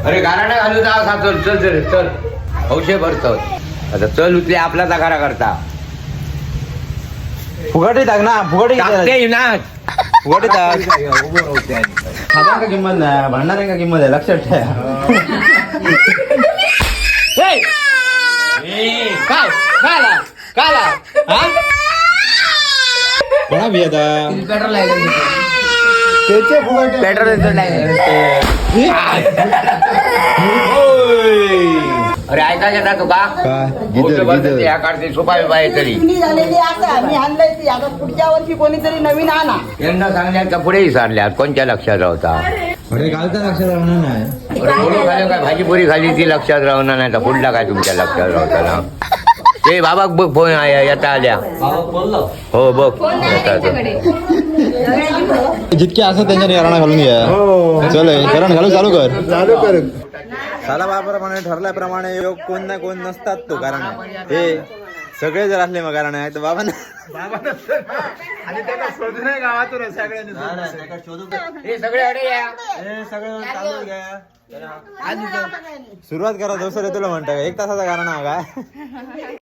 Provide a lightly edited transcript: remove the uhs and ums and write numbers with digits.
अरे गाराणा घालू जा असा चल चल चल चल हौशे भरत आता चल उतले आपला तगारा करता फुगटी टाक ना फुगटी टाकते ना फुगटी टाक हातांका किंमत नाही भांडणाऱ्यांका किंमत आहे लक्षात ठेवा काय काला काला हा कोणा बी आता पेट्रोल आहे त्याचे फुगटी पेट्रोल अरे ऐका घेता तू का या काढते सोपा बिपा तरी झालेली आता मी आणलंय ती आता पुढच्या वर्षी कोणीतरी नवीन आणा यांना सांगल्यात का पुढेही सारल्यात कोणत्या लक्षात राहता अरे घालता लक्षात राहणार नाही पोळी खाली काय भाजी पुरी खाली ती लक्षात राहणार नाही तर पुढला काय तुमच्या लक्षात राहता ना ते बाबा बघ फोन येता आल्या हो बघ जितके असं त्यांच्या यारणा घालून घ्या चल करण घालू चालू कर साला बापाप्रमाणे ठरल्याप्रमाणे योग कोण ना कोण नसतात तो कारण हे सगळे जर असले मग कारण आहे तर बाबा हे सगळे अडे या सुरुवात करा दुसरं तुला म्हणता एक तासाचा कारण आहे काय